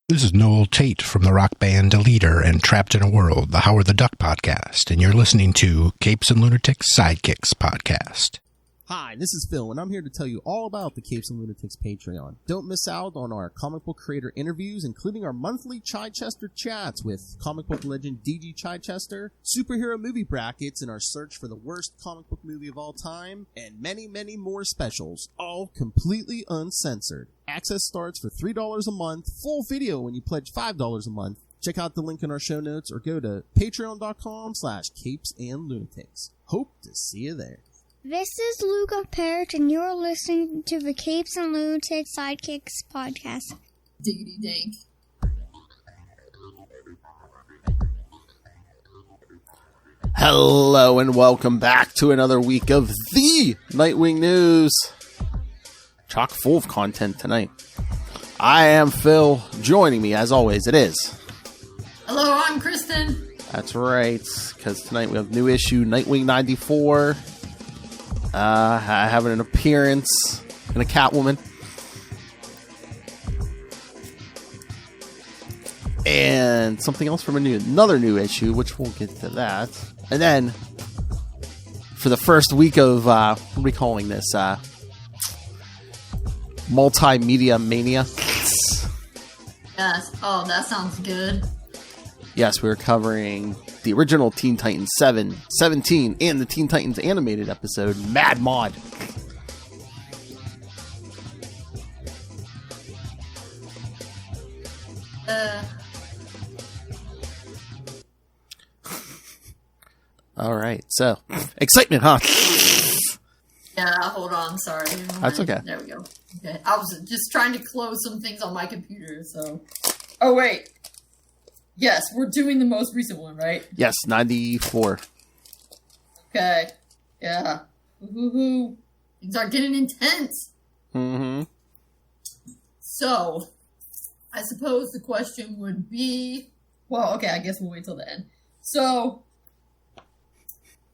This is Noel Tate from the rock band Leader and Trapped in a World, the Howard the Duck podcast, and you're listening to Capes and Lunatics Sidekicks podcast. Hi, this is Phil, and I'm here to tell you all about the Capes and Lunatics Patreon. Don't miss out on our comic book creator interviews, including our monthly Chichester chats with comic book legend D.G. Chichester, superhero movie brackets in our search for the worst comic book movie of all time, and many, many more specials, all completely uncensored. Access starts for $3 a month, full video when you pledge $5 a month. Check out the link in our show notes or go to patreon.com/CapesandLunatics. Hope to see you there. This is Luca Perich, and you're listening to the Capes and Lunatics Sidekicks podcast. Diggity dank. Hello and welcome back to another week of the Nightwing news. Chock full of content tonight. I am Phil. Joining me, as always, it is. Hello, I'm Kristen. That's right, because tonight we have new issue Nightwing 94. Having an appearance in a Catwoman. And something else from another new issue, which we'll get to that. And then, for the first week of, what are we calling this? Multimedia Mania. Yes. Oh, that sounds good. Yes, we're covering the original Teen Titans 17, and the Teen Titans animated episode, Mad Mod. Alright, so, excitement, huh? Yeah, hold on, sorry. That's okay. There we go. Okay, I was just trying to close some things on my computer, so... Oh, wait. Yes, we're doing the most recent one, right? Yes, 94. Okay. Yeah. Woohoo. Things are getting intense. Mm-hmm. So, I suppose the question would be... Well, okay, I guess we'll wait till the end. So,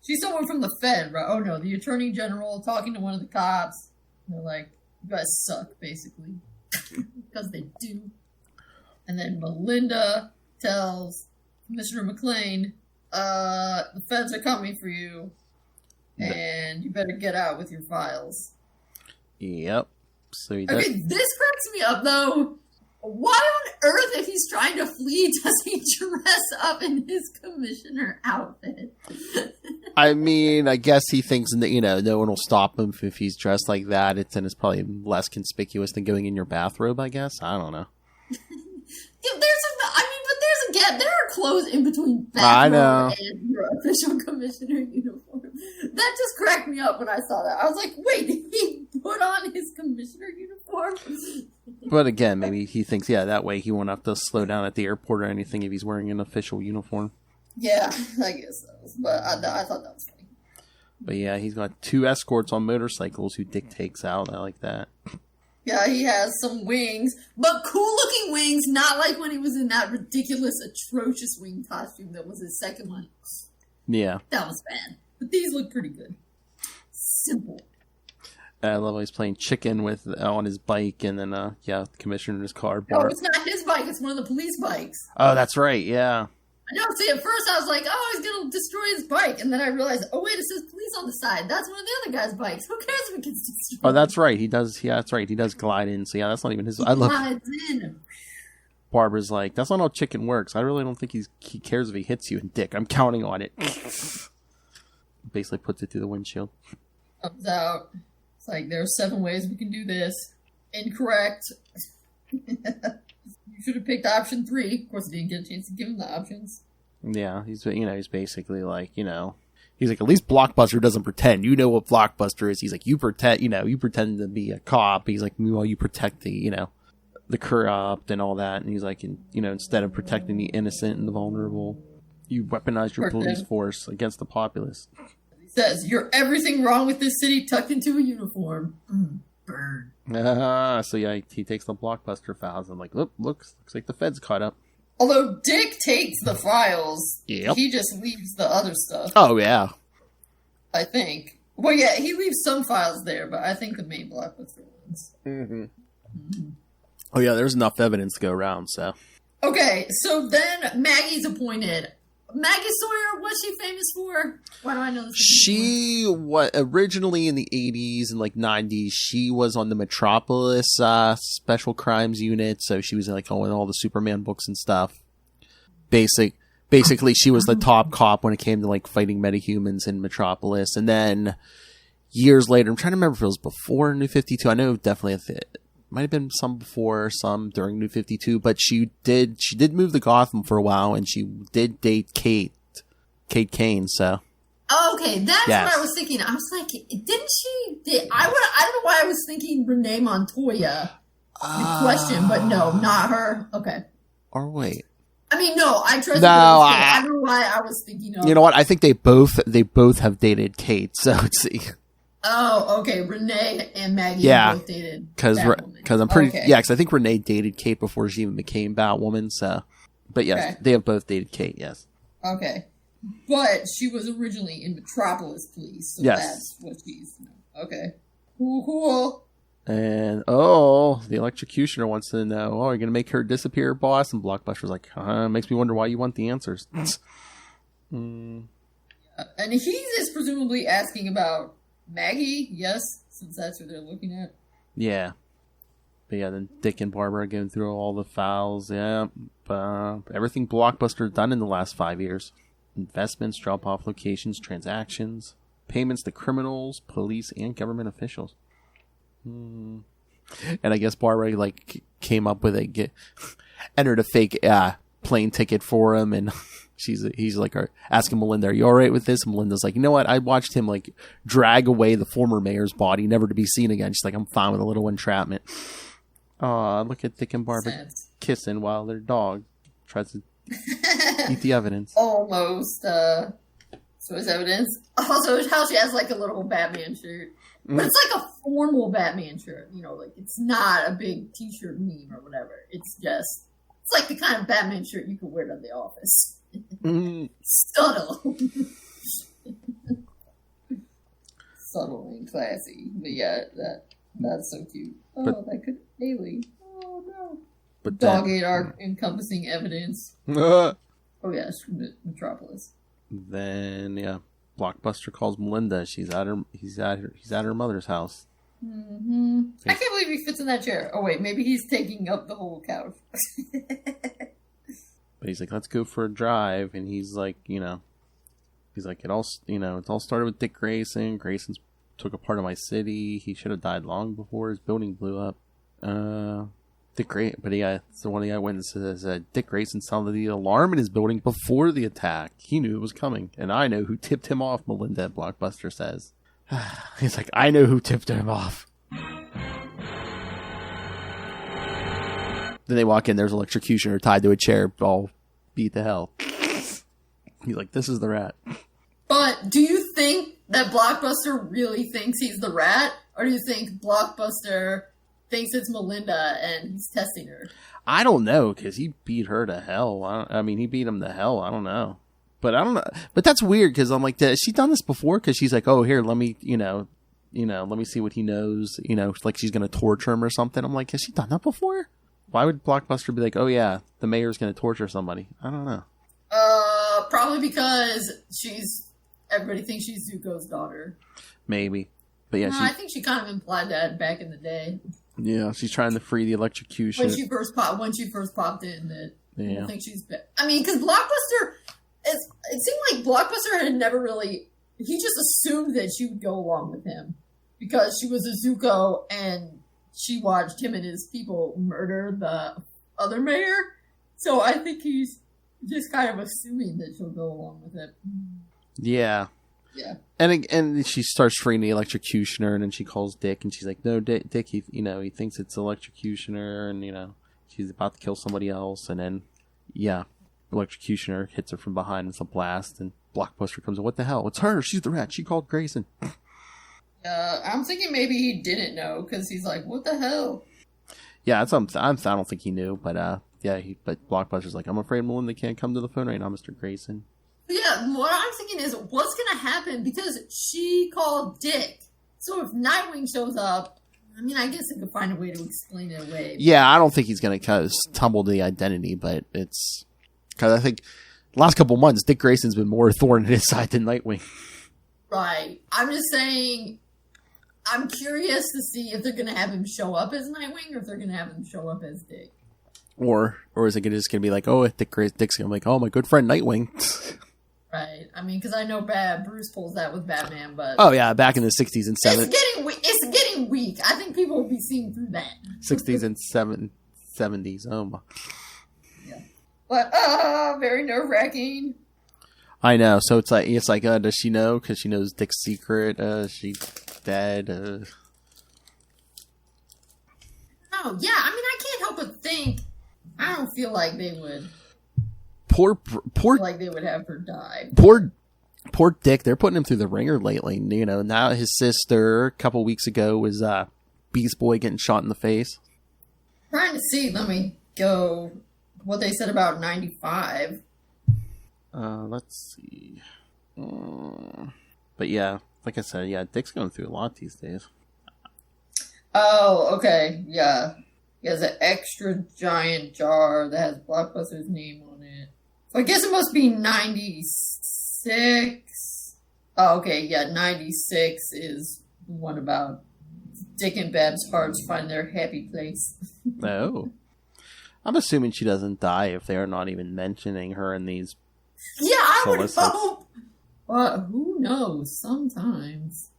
she's someone from the Fed, right? Oh, no, the Attorney General talking to one of the cops. They're like, you guys suck, basically. Because they do. And then Melinda tells Commissioner McClane, the feds are coming for you, and you better get out with your files. Yep. So he does. Okay, this cracks me up, though. Why on earth, if he's trying to flee, does he dress up in his commissioner outfit? I mean, I guess he thinks that, no one will stop him if he's dressed like that. It's probably less conspicuous than going in your bathrobe, I guess. I don't know. There are clothes in between bathrobe and your official commissioner uniform. That just cracked me up when I saw that. I was like, wait, did he put on his commissioner uniform? But again, maybe he thinks, that way he won't have to slow down at the airport or anything if he's wearing an official uniform. Yeah, I guess so. But I thought that was funny. But yeah, he's got 2 escorts on motorcycles who Dick takes out. I like that. Yeah, he has some wings, but cool-looking wings, not like when he was in that ridiculous, atrocious wing costume that was his second one. Yeah. That was bad. But these look pretty good. Simple. I love how he's playing chicken on his bike, and then, the commissioner's car. No, it's not his bike, it's one of the police bikes. Oh, that's right, yeah. I know, see, at first I was like, oh, he's gonna destroy his bike, and then I realized, oh, wait, it says police on the side. That's one of the other guy's bikes. Who cares if it gets destroyed? Oh, that's right, he does, that's right, he does glide in, so that's not even his... Glides in. Barbara's like, that's not how chicken works. I really don't think he cares if he hits you, and Dick, I'm counting on it. Basically puts it through the windshield. Comes out. It's like, there are 7 ways we can do this. Incorrect. You should have picked option 3. Of course, I didn't get a chance to give him the options. Yeah, he's basically like, he's like, at least Blockbuster doesn't pretend. You know what Blockbuster is. He's like, you pretend to be a cop. He's like, meanwhile, you protect the corrupt and all that. And he's like, instead of protecting the innocent and the vulnerable, you weaponize your police force against the populace. He says, you're everything wrong with this city tucked into a uniform. Burn. So yeah, he takes the Blockbuster files and like, looks like the feds caught up. Although Dick takes the files, yep. He just leaves the other stuff. Oh yeah, I think. Well, yeah, he leaves some files there, but I think the main Blockbuster ones. Mm-hmm. Oh, yeah, there's enough evidence to go around, so. Okay, so then Maggie's appointed. Maggie Sawyer, what's she famous for? Why do I know this? Originally in the 80s and like 90s, she was on the Metropolis Special Crimes Unit, so she was like on all the Superman books and stuff. Basically, she was the top cop when it came to like fighting metahumans in Metropolis, and then years later, I'm trying to remember if it was before New 52. I know definitely it might have been some before, some during New 52, but she did move to Gotham for a while, and she did date Kate Kane, so. Okay, that's what I was thinking. I was like, didn't she? I don't know why I was thinking Renee Montoya. Question, but no, not her. Okay. Or wait. I mean, no, I trust. No, I don't know why I was thinking of. You know what? I think they both have dated Kate. So let's see. Oh, okay. Renee and Maggie both dated because I'm pretty because I think Renee dated Kate before she even became Batwoman. So, but yes, they have both dated Kate. Yes. Okay. But she was originally in Metropolis Police, so that's what she's. Okay. Cool. And the electrocutioner wants to know, are you going to make her disappear, boss? And Blockbuster's like, makes me wonder why you want the answers. And he is presumably asking about Maggie, yes, since that's who they're looking at. Yeah. But yeah, then Dick and Barbara are going through all the files. Yeah. Everything Blockbuster done in the last 5 years. Investments, drop-off locations, transactions, payments to criminals, police, and government officials. And I guess Barbara came up with entered a fake plane ticket for him, and he's like asking Melinda, "Are you all right with this?" And Melinda's like, "You know what? I watched him drag away the former mayor's body, never to be seen again." She's like, "I'm fine with a little entrapment." Look at Dick and Barbara kissing while their dog tries to eat the evidence. Almost. So it's evidence. Also, how she has a little Batman shirt. But it's a formal Batman shirt, it's not a big t-shirt meme or whatever. It's the kind of Batman shirt you could wear to the office. Subtle. Subtle and classy. But yeah, that's so cute. That could be Haley. Oh no. But dog ate our encompassing evidence. Oh yes, Metropolis. Then Blockbuster calls Melinda. He's at her mother's house. Mm-hmm. I can't believe he fits in that chair. Oh wait, maybe he's taking up the whole couch. But he's like, "Let's go for a drive," and he's like, it all started with Dick Grayson. Grayson's took a part of my city. He should have died long before his building blew up. So one of the eyewitnesses said Dick Grayson sounded the alarm in his building before the attack. He knew it was coming, and I know who tipped him off, Melinda, Blockbuster says. He's like, I know who tipped him off. Then they walk in, there's an electrocutioner tied to a chair, all beat to hell. He's like, this is the rat. But do you think that Blockbuster really thinks he's the rat? Or do you think Blockbuster thinks it's Melinda and he's testing her? I don't know, because he beat her to hell. He beat him to hell. I don't know. But I don't know. But that's weird, because I'm like, has she done this before? Because she's like, oh, here, let me, let me see what he knows. Like she's going to torture him or something. I'm like, has she done that before? Why would Blockbuster be like, oh, yeah, the mayor's going to torture somebody? I don't know. Probably because everybody thinks she's Zuko's daughter. Maybe. But yeah, I think she kind of implied that back in the day. Yeah, she's trying to free the electrocution. When she first popped in, that people think she's bad. Because Blockbuster, it seemed like Blockbuster had never really. He just assumed that she would go along with him because she was a Zuko and she watched him and his people murder the other mayor. So I think he's just kind of assuming that she'll go along with it. Yeah. Yeah. And she starts freeing the electrocutioner, and then she calls Dick, and she's like, no, Dick, he thinks it's electrocutioner, and, she's about to kill somebody else, and then, electrocutioner hits her from behind, it's a blast, and Blockbuster comes in, what the hell? It's her, she's the rat, she called Grayson. I'm thinking maybe he didn't know, because he's like, what the hell? Yeah, I don't think he knew, but, but Blockbuster's like, I'm afraid Melinda can't come to the phone right now, Mr. Grayson. Yeah, what I'm thinking is, what's going to happen? Because she called Dick. So if Nightwing shows up, I mean, I guess I could find a way to explain it away. Yeah, I don't think he's going to kind of tumble to the identity, but it's... Because I think the last couple months, Dick Grayson's been more thorn in his side than Nightwing. Right. I'm just saying, I'm curious to see if they're going to have him show up as Nightwing or if they're going to have him show up as Dick. Or is it just going to be like, oh, Dick's going to be like, oh, my good friend Nightwing. Right. I mean, because I know Bruce pulls that with Batman, but... Oh, yeah, back in the 60s and 70s. It's getting weak. I think people will be seeing through that. 60s and 70s. Oh, my. Yeah. But, very nerve-wracking. I know. So it's like, does she know? Because she knows Dick's secret. She's dead. Oh, yeah. I mean, I can't help but think, I don't feel like they would... Poor, like they would have her die. Poor Dick. They're putting him through the ringer lately. You know, now his sister a couple weeks ago was Beast Boy getting shot in the face. Trying to see. Let me go. What they said about 95. Let's see. But yeah, like I said, yeah, Dick's going through a lot these days. Oh, okay, yeah. He has an extra giant jar that has Blockbuster's name on it. So I guess it must be 96. Oh, okay, yeah, 96 is the one about Dick and Bab's hearts find their happy place. Oh. I'm assuming she doesn't die if they're not even mentioning her in these. Yeah, I would solicits. hope. But who knows? Sometimes.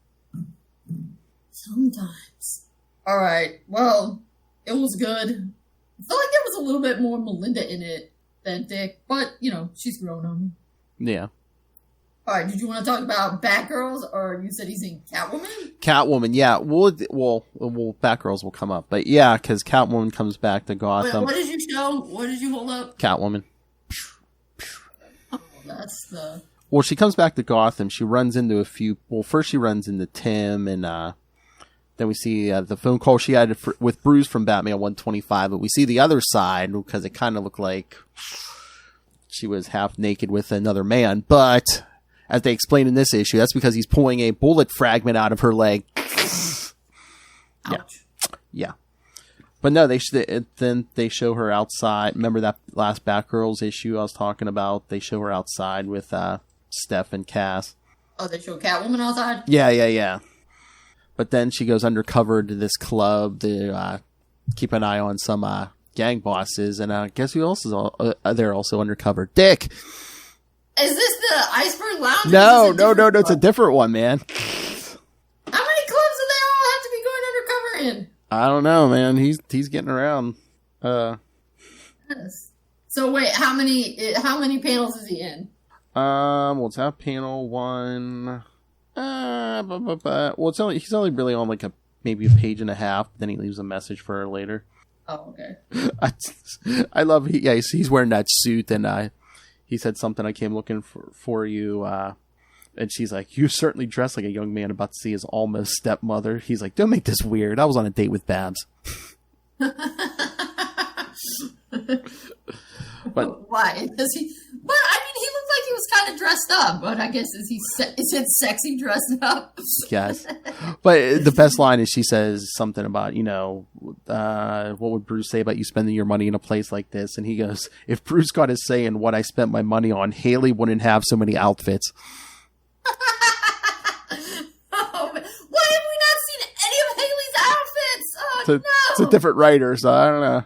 Alright, well, it was good. I felt like there was a little bit more Melinda in it than Dick, but, you know, she's grown on me. Yeah. Alright, did you want to talk about Batgirls, or you said he's in Catwoman? Catwoman, yeah. Well, Batgirls will come up. But yeah, because Catwoman comes back to Gotham. Wait, what did you show? What did you hold up? Catwoman. Oh, that's the... Well, she comes back to Gotham. She runs into a few... Well, first she runs into Tim, and then we see the phone call she had with Bruce from Batman 125. But we see the other side, because it kind of looked like she was half naked with another man. But, as they explain in this issue, that's because he's pulling a bullet fragment out of her leg. Ouch. Yeah. But no, then they show her outside. Remember that last Batgirls issue I was talking about? They show her outside with Steph and Cass. Oh, they show Catwoman outside? Yeah. But then she goes undercover to this club to keep an eye on some gang bosses. And guess who else is there also undercover? Dick! Is this the Iceberg Lounge? No, it's a different one, man. How many clubs do they all have to be going undercover in? I don't know, man. He's getting around. Yes. So wait, how many panels is he in? Well, it's that panel 1. Well, he's only really on like maybe a page and a half. Then he leaves a message for her later. Oh, okay. I love. He's wearing that suit, and he said something. I came looking for you, and she's like, "You certainly dress like a young man about to see his almost stepmother." He's like, "Don't make this weird. I was on a date with Babs." But why does he? But I mean, he looked like he was kind of dressed up. But I guess is it sexy dressed up? Yes. But the best line is she says something about, what would Bruce say about you spending your money in a place like this? And he goes, "If Bruce got his say in what I spent my money on, Haley wouldn't have so many outfits." Oh, why have we not seen any of Haley's outfits? Oh, no. It's a different writer, so I don't know.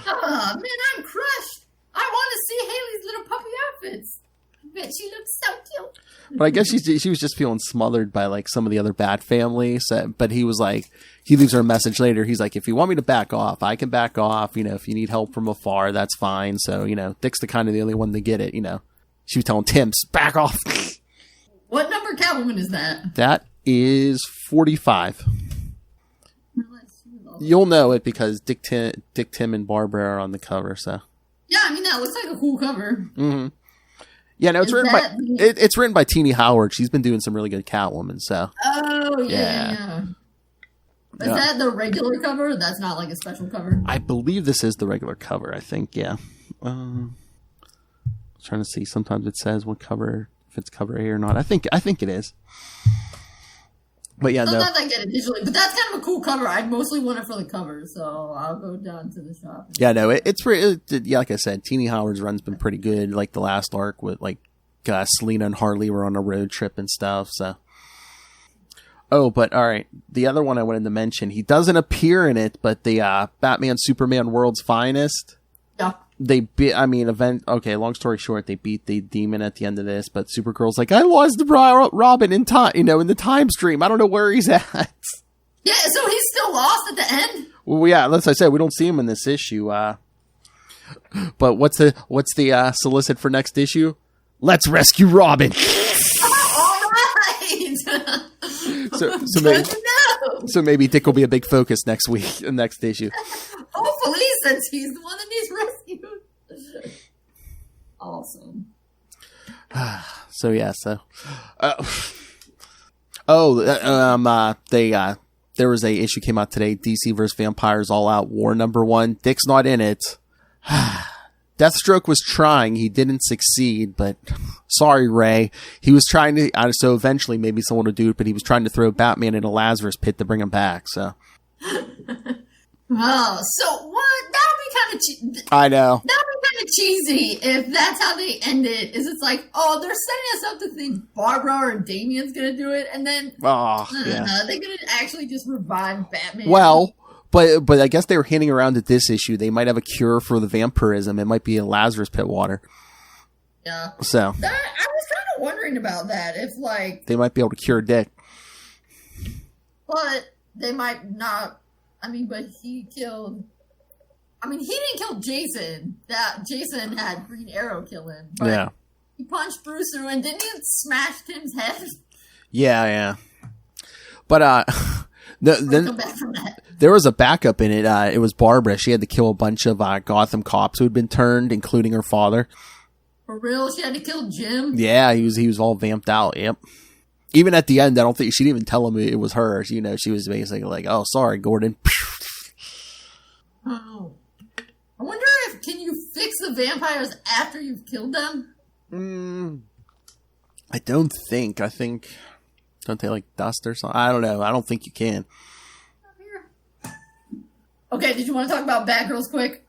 Oh, man, I'm crushed. I want to see Haley's little puppy outfits. I bet she looks so cute. But I guess she was just feeling smothered by like some of the other Bat family. So, but he was like, he leaves her a message later. He's like, "If you want me to back off, I can back off. If you need help from afar, that's fine." So, Dick's the only one to get it. She was telling Tim, "Back off." What number Catwoman is that? That is 45. You'll know it because Dick, Tim, and Barbara are on the cover. So. Yeah, I mean that looks like a cool cover. Mm-hmm. Yeah, no, it's written by Teenie Howard. She's been doing some really good Catwoman. So. Oh yeah. Is that the regular cover? That's not like a special cover. I believe this is the regular cover. I think, yeah. I'm trying to see. Sometimes it says what cover, if it's cover A or not. I think it is. But yeah, no. Sometimes I get it digitally, but that's kind of a cool cover. I mostly want it for the cover, so I'll go down to the shop. Yeah, no, it's pretty. Yeah, like I said, Teeny Howard's run's been pretty good. Like the last arc with like Selena and Harley were on a road trip and stuff. So, oh, but all right, the other one I wanted to mention, he doesn't appear in it, but the Batman Superman World's Finest. Yeah. They beat. I mean, okay, long story short, they beat the demon at the end of this, but Supergirl's like, I lost Robin in time, in the time stream. I don't know where he's at. Yeah, so he's still lost at the end. Well, yeah, as I said, we don't see him in this issue. But what's the solicit for next issue? Let's rescue Robin. All right. So maybe Dick will be a big focus next issue. Hopefully, since he's the one that needs rescued. Awesome. So yeah, there was a issue came out today, DC vs. Vampires All Out War #1. Dick's not in it. Deathstroke was trying, he didn't succeed, but sorry, Ray. He was trying to, so eventually maybe someone would do it, but he was trying to throw Batman in a Lazarus pit to bring him back, so. Oh, so what? That would be kind of I know. That would be kind of cheesy if that's how they end it. Is it's like, oh, they're setting us up to think Barbara or Damian's gonna do it, and then they're gonna actually just revive Batman. Well, but I guess they were hinting around at this issue. They might have a cure for the vampirism. It might be a Lazarus pit water. Yeah. So I was kind of wondering about that. If like they might be able to cure Dick, but they might not. I mean, but he killed. I mean, he didn't kill Jason. That Jason had Green Arrow kill him. But yeah. He punched Bruce through, and didn't he smash Tim's head? Yeah. But then there was a backup in it. It was Barbara. She had to kill a bunch of Gotham cops who had been turned, including her father. For real, she had to kill Jim. Yeah, he was all vamped out. Yep. Even at the end, I don't think she didn't even tell him it was her. She was basically like, "Oh, sorry, Gordon." Oh, I wonder can you fix the vampires after you've killed them? I don't think. Don't they like dust or something? I don't know. I don't think you can. Okay, did you want to talk about Batgirls quick?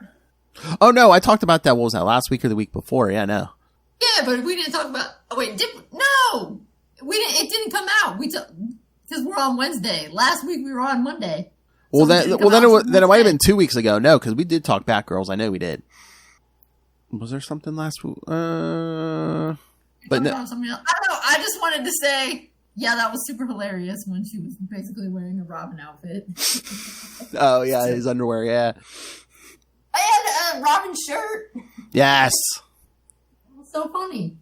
Oh no, I talked about that. What was that, last week or the week before? Yeah, no. Yeah, but we didn't talk about. Oh wait, no, we didn't. It didn't come out. Because we're on Wednesday. Last week we were on Monday. Well, then it might have been 2 weeks ago. No, because we did talk Batgirls. I know we did. Was there something last week? But no. I don't know. I just wanted to say, yeah, that was super hilarious when she was basically wearing a Robin outfit. Oh yeah, his underwear. Yeah. I had a Robin shirt. Yes. It was so funny.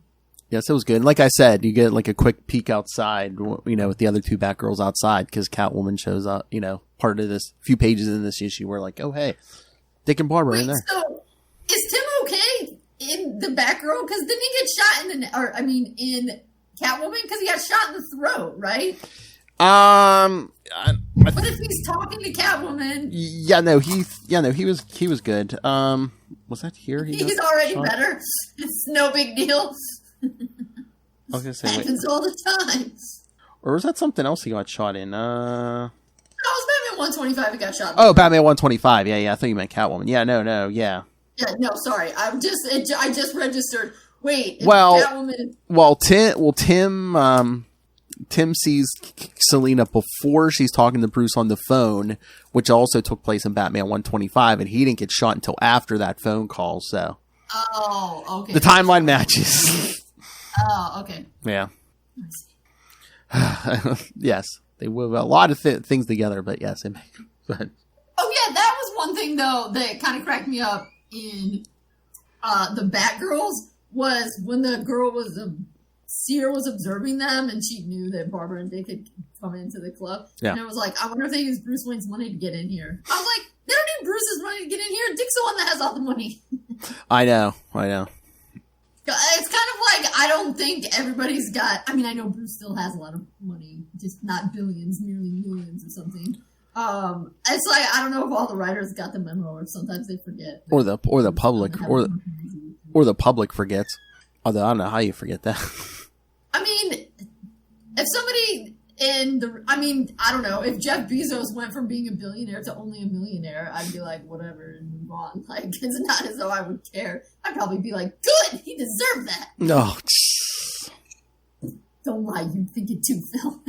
Yes, it was good. Like I said, you get like a quick peek outside, with the other two Batgirls outside because Catwoman shows up, part of this few pages in this issue. We're like, oh, hey, Dick and Barbara in there. So is Tim okay in the Batgirl? Because didn't he get shot in Catwoman? Because he got shot in the throat, right? What if he's talking to Catwoman? He was good. Was that here? He's already better. It's no big deal. I was gonna say, happens all the time. Or was that something else he got shot in? No, it was Batman 125 he got shot in. Oh, Batman 125. Yeah, I thought you meant Catwoman. Yeah, no, yeah. Yeah, no, sorry. I just registered. Wait, Catwoman... Tim sees Selena before she's talking to Bruce on the phone, which also took place in Batman 125, and he didn't get shot until after that phone call, so... Oh, okay. The timeline matches. Oh, okay. Yeah. Yes. They move a lot of things together, but yes. Oh, yeah, that was one thing, though, that kind of cracked me up in the Batgirls, was when the girl was... Seer was observing them, and she knew that Barbara and Dick had come into the club. Yeah. And I was like, I wonder if they used Bruce Wayne's money to get in here. I was like, they don't need Bruce's money to get in here. Dick's the one that has all the money. I know. It's kind of like, I don't think everybody's got... I mean, I know Bruce still has a lot of money, just not billions, nearly millions or something. It's like, I don't know if all the writers got the memo, or sometimes they forget. Or the public, or the public forgets. Although I don't know how you forget that. I mean, if somebody I don't know. If Jeff Bezos went from being a billionaire to only a millionaire, I'd be like, whatever, and move on. Like, it's not as though I would care. I'd probably be like, good, he deserved that. No. Don't lie, you think it too, Phil.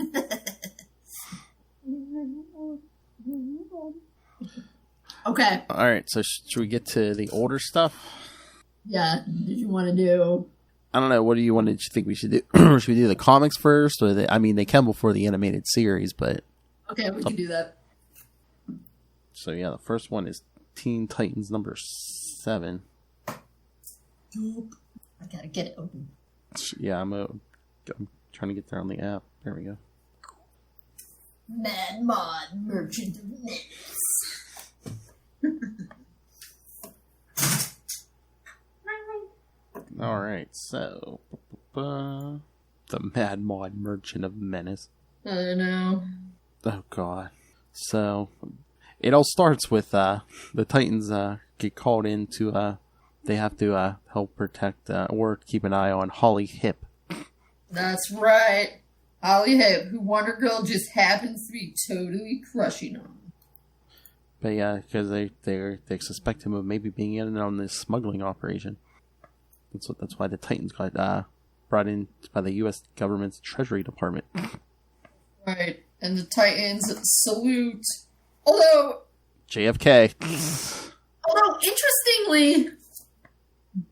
Okay. All right, so should we get to the older stuff? Yeah, did you want to do... I don't know. What do you think we should do? Should we do the comics first, or they come before the animated series? But okay, we can do that. So yeah, the first one is Teen Titans number 7. I gotta get it open. Yeah, I'm trying to get there on the app. There we go. Mad Mod Merchant of Menace. All right, so the Mad Mod Merchant of Menace. I don't know. Oh God! So it all starts with the Titans get called in to they have to help protect or keep an eye on Holly Hip. That's right, Holly Hip, who Wonder Girl just happens to be totally crushing on. But yeah, because they suspect him of maybe being in on this smuggling operation. That's why the Titans got brought in by the U.S. government's Treasury Department. Right, and the Titans salute. Although JFK. Although interestingly,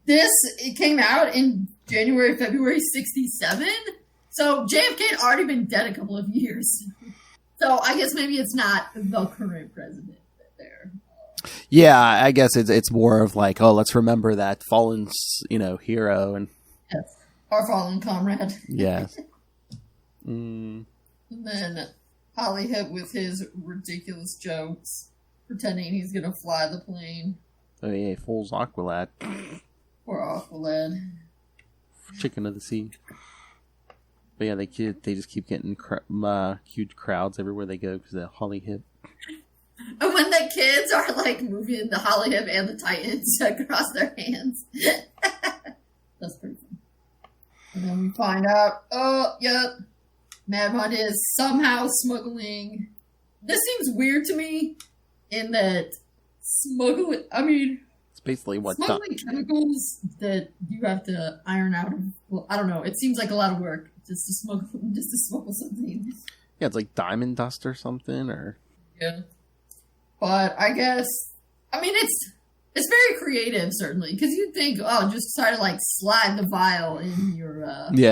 it came out in February '67. So JFK had already been dead a couple of years. So I guess maybe it's not the current president there. Yeah, I guess it's more of like, oh, let's remember that fallen, hero and yes, our fallen comrade. Yes. And then Holly Hip with his ridiculous jokes, pretending he's gonna fly the plane. Oh yeah, he fools Aqualad. Poor Aqualad. Chicken of the sea. But yeah, they just keep getting huge crowds everywhere they go because of Holly Hip. And when the kids are like moving the Holly Hip and the Titans across their hands. That's pretty fun. And then we find out, Mad Mod is somehow smuggling. This seems weird to me in that it's basically what smuggling chemicals that you have to iron out of. Well, I don't know. It seems like a lot of work just to smuggle something. Yeah, it's like diamond dust or something, or yeah. But I guess, it's very creative, certainly, because you'd think, just try to, like, slide the vial in your, in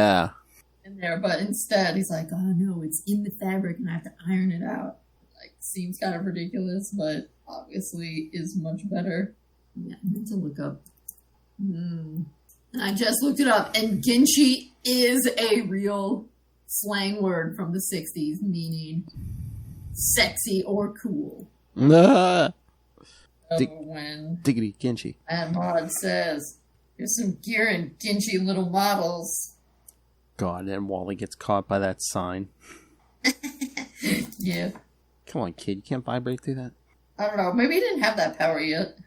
there, but instead, he's like, oh, no, it's in the fabric, and I have to iron it out. Like, seems kind of ridiculous, but obviously is much better. Yeah, I meant to look up. And I just looked it up, and Ginchi is a real slang word from the 60s, meaning sexy or cool. Diggity Ginchi. Mad Mod says, here's some gear and Ginchi little models. God, and Wally gets caught by that sign. Yeah. Come on, kid, you can't vibrate through that? I don't know, maybe he didn't have that power yet.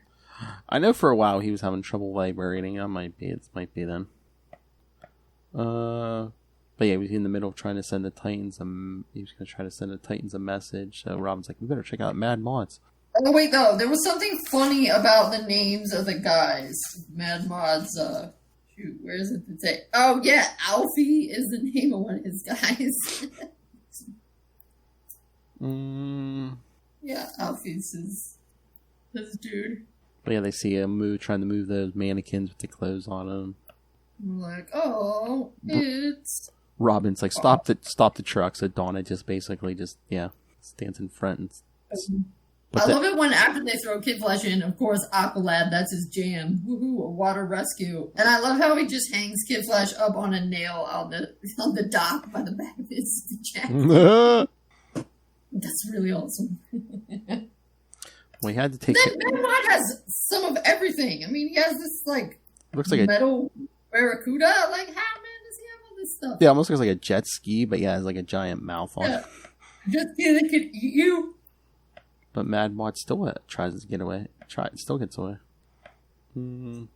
I know for a while he was having trouble vibrating. It might be then. But yeah, he was in the middle of trying to send the Titans he was going to try to send the Titans a message. So Robin's like, we better check out Mad Mods. Oh, wait, though. There was something funny about the names of the guys. Mad Mod's, where is it to say? Oh, yeah, Alfie is the name of one of his guys. Yeah, Alfie's his dude. But yeah, they see him trying to move those mannequins with the clothes on them. I'm like, oh, it's... Robin's like, stop the truck. So Donna just basically stands in front. I love it when after they throw Kid Flash in, of course, Aqualad, that's his jam. Woohoo, a water rescue. And I love how he just hangs Kid Flash up on a nail on the dock by the back of his jacket. That's really awesome. We had to take it. Mad Mod has some of everything. He has this, looks like metal barracuda. Like, how, man, does he have all this stuff? Yeah, almost looks like a jet ski, but yeah, it has like a giant mouth on it. Jet ski that could eat you. But Mad Mod still tries to get away. Still gets away. So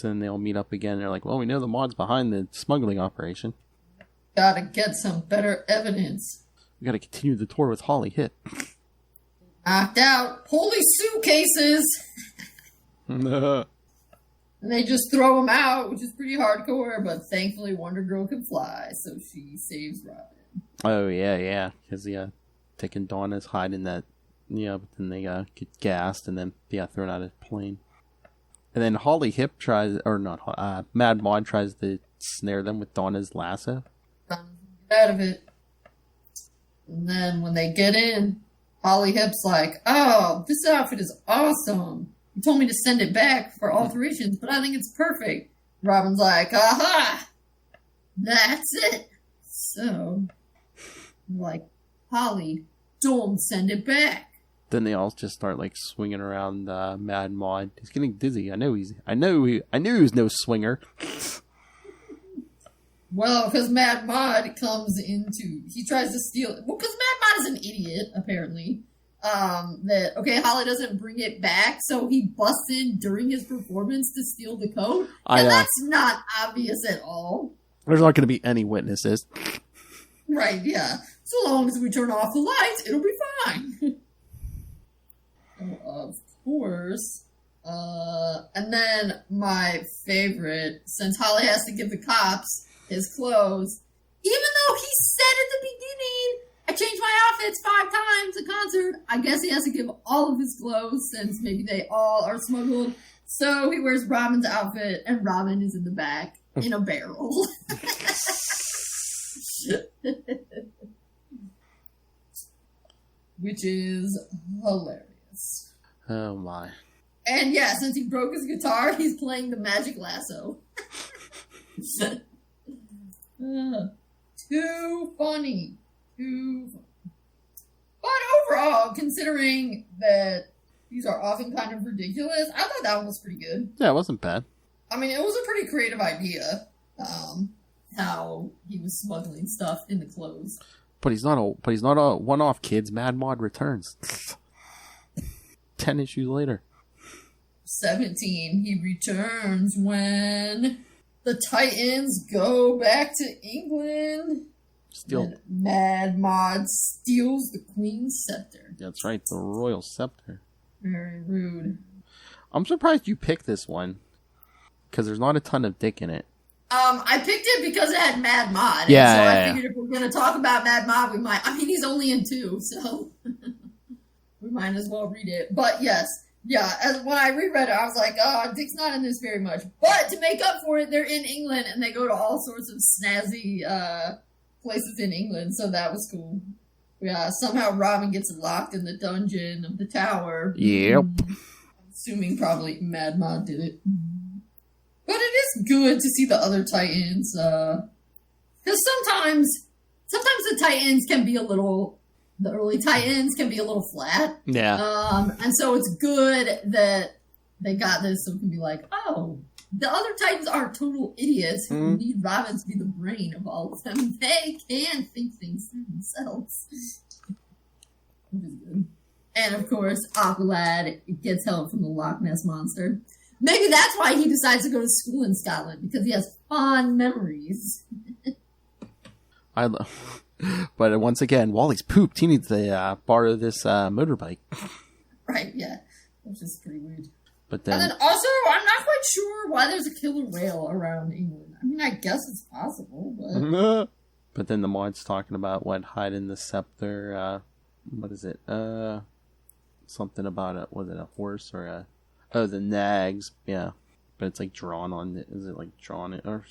then they all meet up again. They're like, well, we know the Mod's behind the smuggling operation. Gotta get some better evidence. We got to continue the tour with Holly Hip. Knocked out. Holy suitcases! No. And they just throw them out, which is pretty hardcore, but thankfully Wonder Girl can fly, so she saves Robin. Oh, yeah. Because, Dick and Donna's hiding that, but then they get gassed and then, thrown out of the plane. And then Holly Hip Mad Mod tries to snare them with Donna's lasso. Get out of it. And then when they get in, Holly Hip's like, oh, this outfit is awesome. You told me to send it back for alterations, but I think it's perfect. Robin's like, aha! That's it. So, like, Holly, don't send it back. Then they all just start like swinging around Mad Mod. He's getting dizzy. I knew he was no swinger. Well, because Mad Mod he tries to steal. Well, because Mad Mod is an idiot, apparently. Holly doesn't bring it back, so he busts in during his performance to steal the coat. And that's not obvious at all. There's not going to be any witnesses. Right, yeah. So long as we turn off the lights, it'll be fine. Of course. And then my favorite, since Holly has to give the cops his clothes, even though he said at the beginning, I changed my outfits 5 times at concert, I guess he has to give all of his clothes since maybe they all are smuggled. So he wears Robin's outfit and Robin is in the back in a barrel. Which is hilarious. Oh my. And yeah, since he broke his guitar, he's playing the magic lasso. Too funny. But overall, considering that these are often kind of ridiculous, I thought that one was pretty good. Yeah, it wasn't bad. I mean, it was a pretty creative idea, how he was smuggling stuff in the clothes. But he's not a one-off, kids. Mad Mod returns. 10 issues later. 17, he returns when the Titans go back to England. And Mad Mod steals the Queen's scepter. That's right, the Royal Scepter. Very rude. I'm surprised you picked this one, because there's not a ton of Dick in it. I picked it because it had Mad Mod. Yeah, and so I figured if we're going to talk about Mad Mod, we might. I mean, he's only in 2, so we might as well read it. But yes, when I reread it, I was like, oh, Dick's not in this very much. But to make up for it, they're in England, and they go to all sorts of snazzy places in England, so that was cool. Yeah, somehow Robin gets locked in the dungeon of the tower. Yep. I'm assuming probably Mad Mod did it. But it is good to see the other Titans, because sometimes the Titans can be the early Titans can be a little flat. Yeah. And so it's good that they got this, so it can be like, oh, the other Titans are total idiots who need Robin to be the brain of all of them. They can think things through themselves. Which is good. And of course, Aqualad gets help from the Loch Ness Monster. Maybe that's why he decides to go to school in Scotland, because he has fond memories. But once again, Wally's pooped. He needs to borrow this motorbike. Right, yeah. Which is pretty weird. But then, and then also, I'm not quite sure why there's a killer whale around England. I mean, I guess it's possible, but... But then the mod's talking about hiding the scepter. What is it? Something about it. Was it a horse or a... Oh, the nags. Yeah. But it's like drawn on it. Is it like drawn it? Or...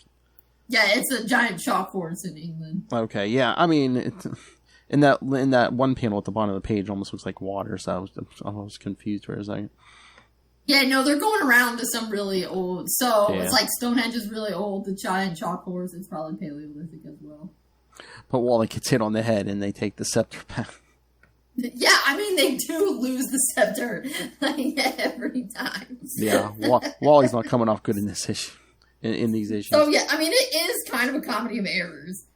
Yeah, it's a giant chalk horse in England. Okay, yeah. I mean, in that one panel at the bottom of the page, almost looks like water. So I was confused for a second. Yeah, no, they're going around to some really old. So yeah. It's like Stonehenge is really old. The giant chalk horse is probably Paleolithic as well. But Wally gets hit on the head, and they take the scepter back. Yeah, I mean, they do lose the scepter like every time. Yeah, Wally's not coming off good in this issue. In these issues. So yeah, I mean, it is kind of a comedy of errors.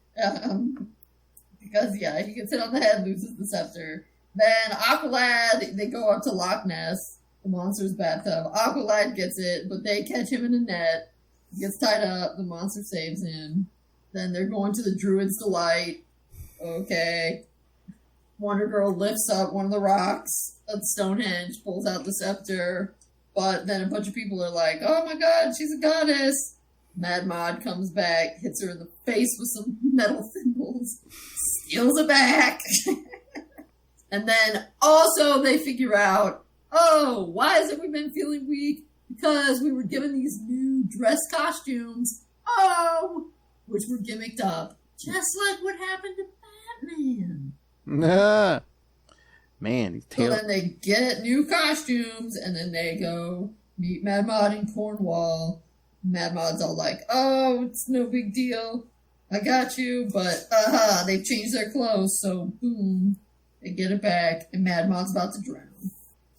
Because yeah, he gets hit on the head, loses the scepter. Then Aqualad, they go up to Loch Ness, the monster's bathtub. Aqualad gets it, but they catch him in a net. He gets tied up, the monster saves him. Then they're going to the Druid's Delight. Okay. Wonder Girl lifts up one of the rocks of Stonehenge, pulls out the scepter, but then a bunch of people are like, oh my god, she's a goddess. Mad Mod comes back, hits her in the face with some metal thimbles, steals it back. And then also they figure out, oh, why is it we've been feeling weak? Because we were given these new dress costumes, which were gimmicked up. Just like what happened to Batman. Man, so then they get new costumes, and then they go meet Mad Mod in Cornwall. Mad Mod's all like, oh, it's no big deal. I got you, but they've changed their clothes, so boom. They get it back, and Mad Mod's about to drown.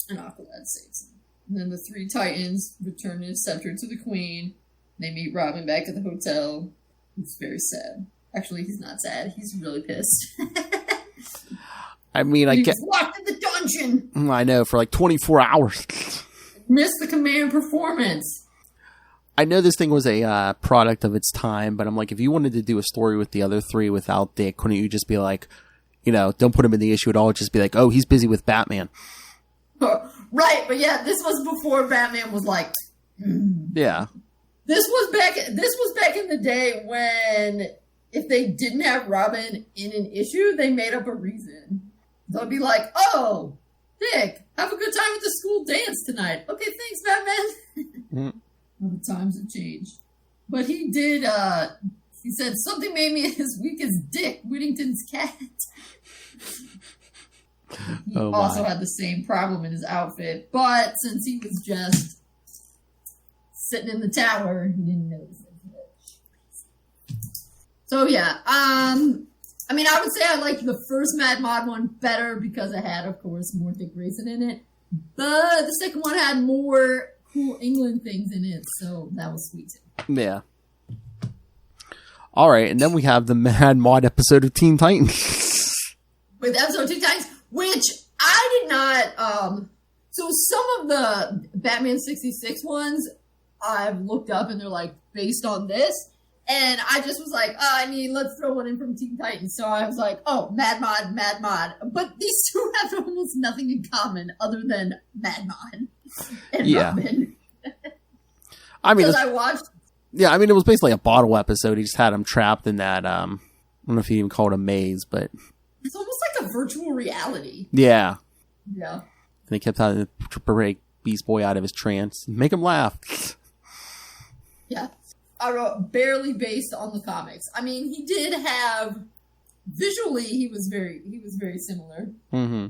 And Aqualad saves him. And then the three Titans return his scepter to the Queen. They meet Robin back at the hotel. He's very sad. Actually, he's not sad. He's really pissed. I mean, I get locked in the dungeon. I know, for like 24 hours. Missed the command performance. I know this thing was a product of its time, but I'm like, if you wanted to do a story with the other three without Dick, couldn't you just be like, don't put him in the issue at all. Just be like, oh, he's busy with Batman. Right, but yeah, this was before Batman was like, yeah. This was back in the day when if they didn't have Robin in an issue, they made up a reason. They'll be like, oh, Dick, have a good time at the school dance tonight. Okay, thanks, Batman. Well, the times have changed. But he did, he said, something made me as weak as Dick, Whittington's cat. He also had the same problem in his outfit, but since he was just sitting in the tower, he didn't notice it. So yeah, I mean, I would say I liked the first Mad Mod one better because it had, of course, more Dick Grayson in it. But the second one had more cool England things in it, so that was sweet too. Yeah. All right, and then we have the Mad Mod episode of Teen Titans. With episode Teen Titans, which I did not. So some of the Batman 66 ones I've looked up, and they're like based on this. And I just was like, I mean, let's throw one in from Teen Titans. So I was like, oh, Mad Mod. But these two have almost nothing in common other than Mad Mod and Robin. I mean, because I watched. Yeah, I mean, it was basically a bottle episode. He just had him trapped in that, I don't know if you even call it a maze, but... It's almost like a virtual reality. Yeah. Yeah. And they kept having to break Beast Boy out of his trance. Make him laugh. Yeah. I wrote barely based on the comics. I mean, he did have visually he was very similar. Mm-hmm.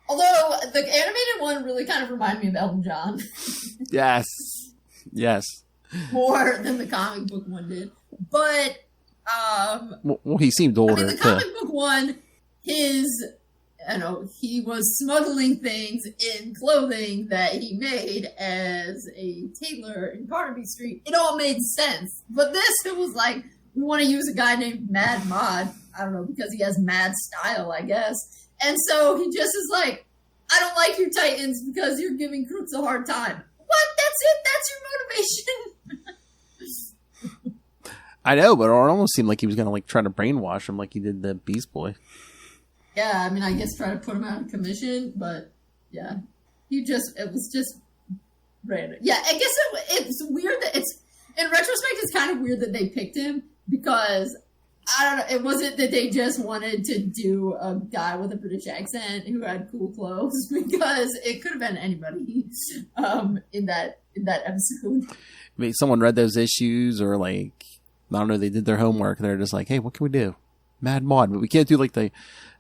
Although the animated one really kind of reminded me of Elton John. Yes. More than the comic book one did. But well, he seemed older. I mean, the comic book one, he was smuggling things in clothing that he made as a tailor in Carnaby Street. It all made sense. But this, it was like, we want to use a guy named Mad Mod. I don't know, because he has mad style, I guess. And so he just is like, I don't like your Titans because you're giving crooks a hard time. What? That's it? That's your motivation? I know, but it almost seemed like he was going to like try to brainwash him like he did the Beast Boy. Yeah, I mean, I guess try to put him out of commission, but yeah. It was just random. Yeah, I guess it's weird that in retrospect, it's kind of weird that they picked him because, I don't know, it wasn't that they just wanted to do a guy with a British accent who had cool clothes, because it could have been anybody in that episode. Maybe someone read those issues, or like, I don't know, they did their homework. They're just like, hey, what can we do? Mad Mod, but we can't do like they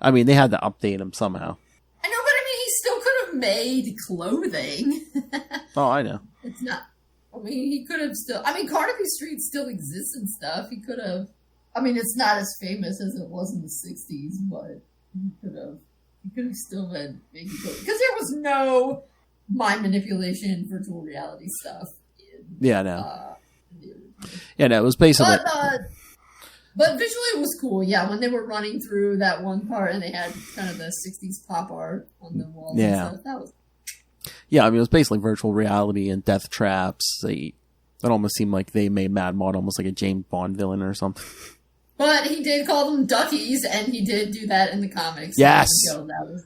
had to update him somehow. I know, but I mean, he still could have made clothing. Oh, I know. It's not, I mean, he could have still, I mean, Carnaby Street still exists and stuff. He could have, I mean, it's not as famous as it was in the 60s, but he could have still been making clothing. Because there was no mind manipulation, virtual reality stuff. Yeah, I know. Yeah, no, it was basically... But visually it was cool, yeah, when they were running through that one part and they had kind of the 60s pop art on the walls and stuff. That was... Yeah, I mean, it was basically virtual reality and death traps. It almost seemed like they made Mad Mod almost like a James Bond villain or something. But he did call them duckies, and he did do that in the comics. Yes. So that was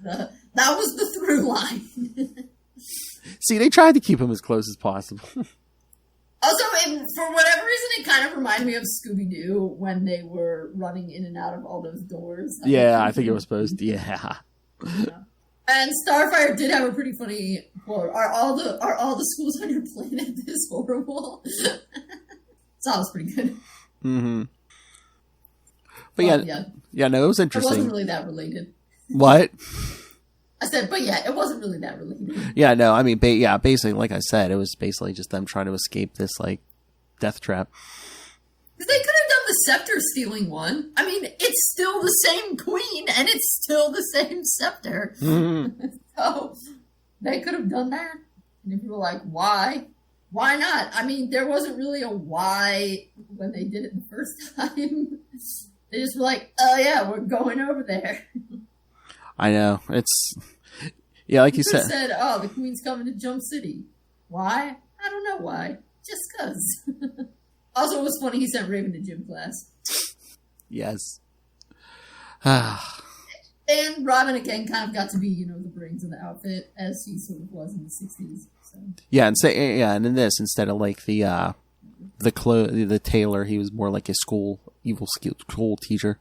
the through line. See, they tried to keep him as close as possible. Also, for whatever reason, it kind of reminded me of Scooby-Doo when they were running in and out of all those doors. Yeah, I think it was supposed to. Yeah. And Starfire did have a pretty funny quote. Are all the schools on your planet this horrible? So that was pretty good. Mm-hmm. But yeah, no, it was interesting. It wasn't really that related. What? I said, but yeah, it wasn't really that related. Yeah, no, I mean, basically, like I said, it was basically just them trying to escape this, like, death trap. They could have done the scepter stealing one. I mean, it's still the same queen, and it's still the same scepter. Mm-hmm. So, they could have done that. And if you were like, why? Why not? I mean, there wasn't really a why when they did it the first time. They just were like, oh yeah, we're going over there. I know. It's... Yeah, like you said. Oh, the queen's coming to Jump City. Why? I don't know why. Just cause. Also, it was funny he sent Raven to gym class. Yes. And Robin, again, kind of got to be, the brains of the outfit, as he sort of was in the 60s. So. Yeah, and in this, instead of, like, the tailor, he was more like a evil school teacher.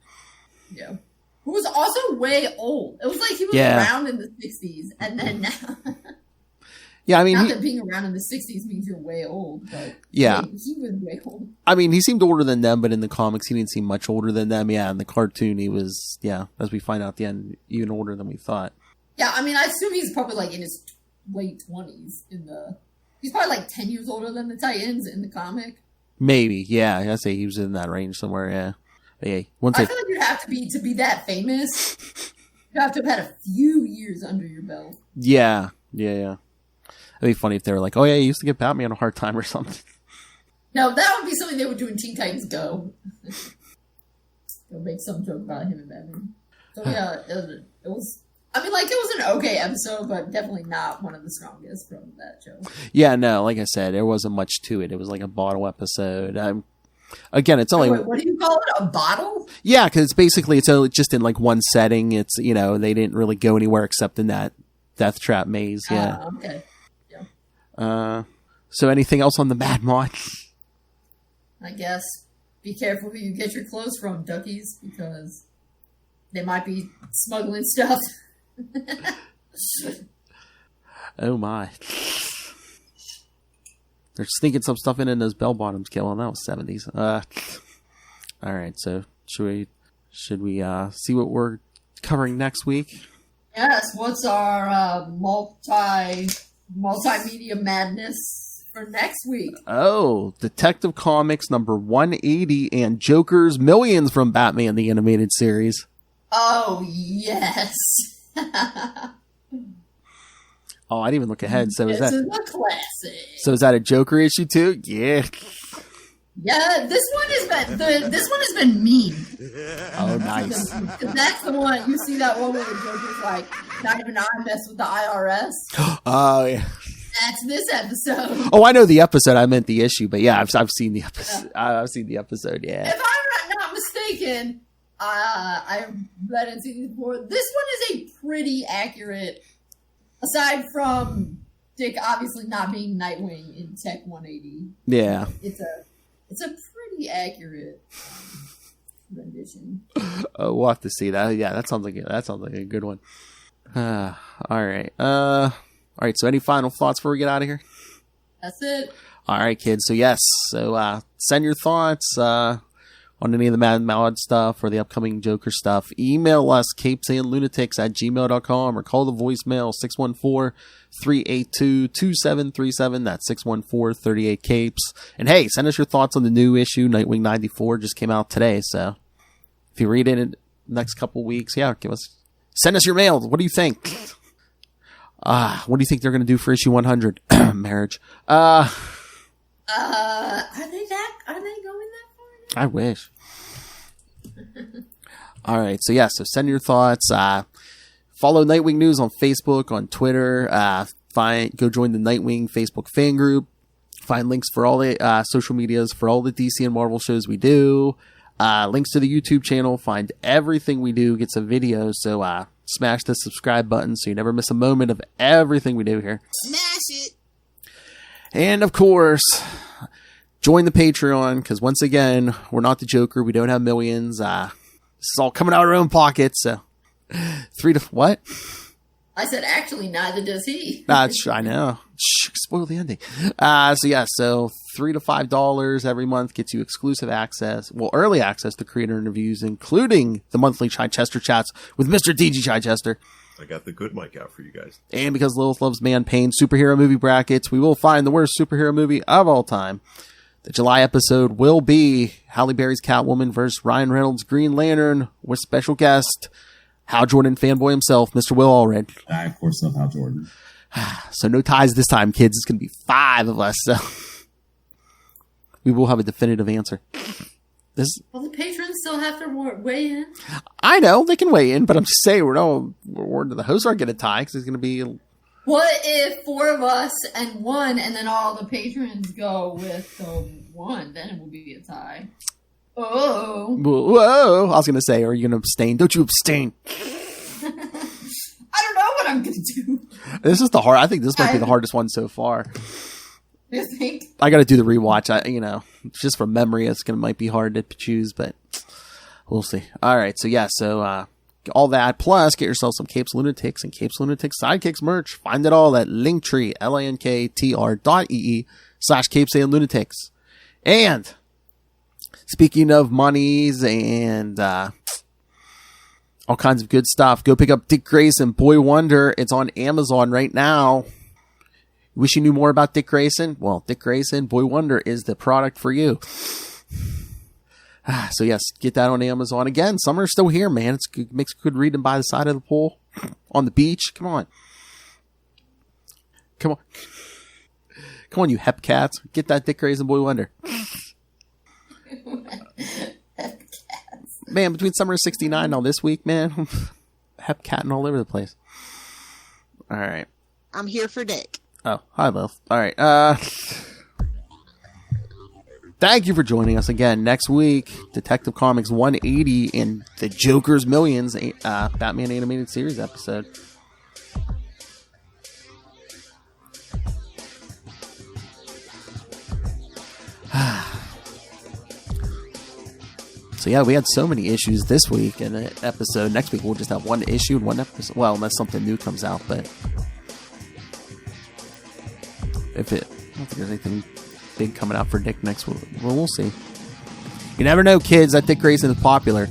Yeah. Who was also way old. It was like he was around in the 60s, and then now... Yeah, I mean... Not that being around in the 60s means you're way old, but... Yeah. He was way old. I mean, he seemed older than them, but in the comics, he didn't seem much older than them. Yeah, in the cartoon, he was, as we find out at the end, even older than we thought. Yeah, I mean, I assume he's probably, like, in his late 20s in the... He's probably, like, 10 years older than the Titans in the comic. Maybe, yeah. I'd say he was in that range somewhere, yeah. But, yeah, I feel like you'd have to be that famous. You have to have had a few years under your belt. Yeah. It'd be funny if they were like, oh yeah, you used to give Batman a hard time or something. No, that would be something they would do in Teen Titans Go. They'll make some joke about him and Batman. So yeah, it was... I mean, like, it was an okay episode, but definitely not one of the strongest from that show. Yeah, no, like I said, there wasn't much to it. It was like a bottle episode. Again, it's only... Wait, what do you call it? A bottle? Yeah, because it's only just in, like, one setting. It's, they didn't really go anywhere except in that death trap maze, yeah. Okay. So anything else on the Mad Mod? I guess be careful who you get your clothes from, duckies, because they might be smuggling stuff. Oh my. They're sneaking some stuff in those bell bottoms, killing. That was 70s. Alright, so should we see what we're covering next week? Yes, what's our multimedia madness for next week? Oh, Detective Comics number 180 and Joker's Millions from Batman the Animated Series. Oh, yes. Oh, I didn't even look ahead. So this is a classic. So is that a Joker issue too? Yeah. Yeah, this one has been mean. Oh, nice. That's the one. You see that one where the Joker's like, not even I mess with the IRS. Oh yeah. That's this episode. Oh, I know the episode. I meant the issue, but yeah, I've seen the episode. I've seen the episode. Yeah. If I'm not mistaken, I've read and seen these before. This one is a pretty accurate. Aside from Dick obviously not being Nightwing in Tech 180. Yeah. It's a pretty accurate rendition. Oh, we'll have to see that. Yeah, that sounds like a good one. All right. All right. So, any final thoughts before we get out of here? That's it. All right, kids. So, yes. So, send your thoughts on any of the Mad Mod stuff or the upcoming Joker stuff. Email us, CapesandLunatics@gmail.com, or call the voicemail 614-382-2737. That's 614-38-CAPES. And hey, send us your thoughts on the new issue. Nightwing 94 just came out today. So if you read it in the next couple weeks, send us your mail. What do you think? What do you think they're going to do for issue 100? Marriage. Are they going that far? I wish. All right. So, so send your thoughts. Follow Nightwing News on Facebook, on Twitter. Go join the Nightwing Facebook fan group. Find links for all the social medias for all the DC and Marvel shows we do. Links to the YouTube channel. Find everything we do. Get some videos. So smash the subscribe button so you never miss a moment of everything we do here. Smash it! And of course, join the Patreon, because once again, we're not the Joker. We don't have millions. This is all coming out of our own pockets. So, what? I said, actually, neither does he. I know. Spoil the ending. So $3 to $5 every month gets you exclusive access, early access to creator interviews, including the monthly Chichester chats with Mr. DG Chichester. I got the good mic out for you guys. And because Lilith loves Man Pain superhero movie brackets, we will find the worst superhero movie of all time. The July episode will be Halle Berry's Catwoman versus Ryan Reynolds' Green Lantern with special guest Hal Jordan fanboy himself, Mr. Will Allred. I, of course, love Hal Jordan. So no ties this time, kids. It's going to be 5 of us. So we will have a definitive answer. Well, the patrons still have to weigh in. I know they can weigh in, but I'm just saying the hosts aren't going to tie because it's going to be. What if 4 of us and 1, and then all the patrons go with the 1? Then it will be a tie. Oh. Whoa! I was going to say, are you going to abstain? Don't you abstain? I don't know what I'm going to do. This is I think this might be the hardest one so far. You think? I got to do the rewatch. Just from memory, might be hard to choose, but we'll see. All right, so all that plus get yourself some Capes Lunatics and Capes Lunatics Sidekicks merch. Find it all at Linktree linktr.ee/CapesandLunatics. And speaking of monies and all kinds of good stuff, go pick up Dick Grayson, Boy Wonder. It's on Amazon right now. Wish you knew more about Dick Grayson? Well, Dick Grayson, Boy Wonder is the product for you. So yes, get that on Amazon. Again, summer's still here, man. It makes good reading by the side of the pool, on the beach. Come on, you hep cats. Get that Dick Grayson, Boy Wonder. Man, between summer of 69 and all this week, man, hep catting all over the place. All right. I'm here for Dick. Oh, hi, Lilith. All right. Thank you for joining us again. Next week, Detective Comics 180 and the Joker's Millions Batman Animated Series episode. So yeah, we had so many issues this week in an episode. Next week we'll just have one issue and one episode. Well, unless something new comes out, but I don't think there's anything big coming out for Dick next week. Well, we'll see. You never know, kids. That Dick Grayson is popular.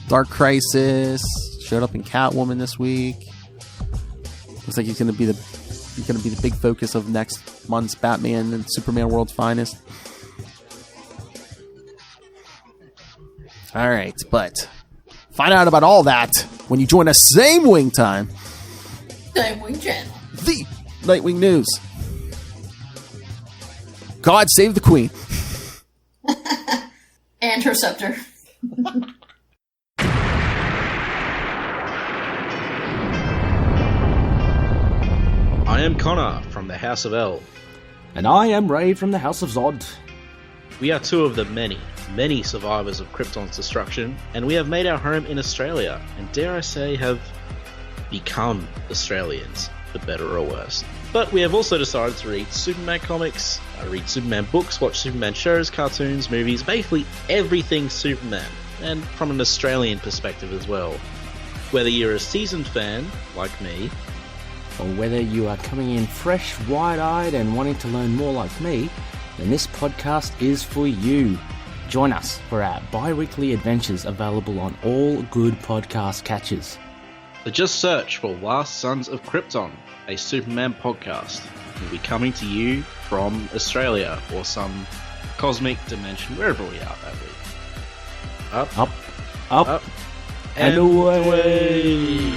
Dark Crisis showed up in Catwoman this week. Looks like he's going to be the big focus of next month's Batman and Superman World's Finest. All right, but find out about all that when you join us same wing time. Nightwing channel. The Nightwing News. God save the Queen. And her scepter. I am Connor from the House of L. And I am Ray from the House of Zod. We are 2 of the many survivors of Krypton's destruction, and we have made our home in Australia, and dare I say, have become Australians, for better or worse. But we have also decided to read Superman comics, read Superman books, watch Superman shows, cartoons, movies, basically everything Superman, and from an Australian perspective as well. Whether you're a seasoned fan, like me, or whether you are coming in fresh, wide-eyed and wanting to learn more like me, then this podcast is for you. Join us for our bi-weekly adventures available on all good podcast catchers. So just search for Last Sons of Krypton, a Superman podcast. We'll be coming to you from Australia or some cosmic dimension, wherever we are that week. Up, and away.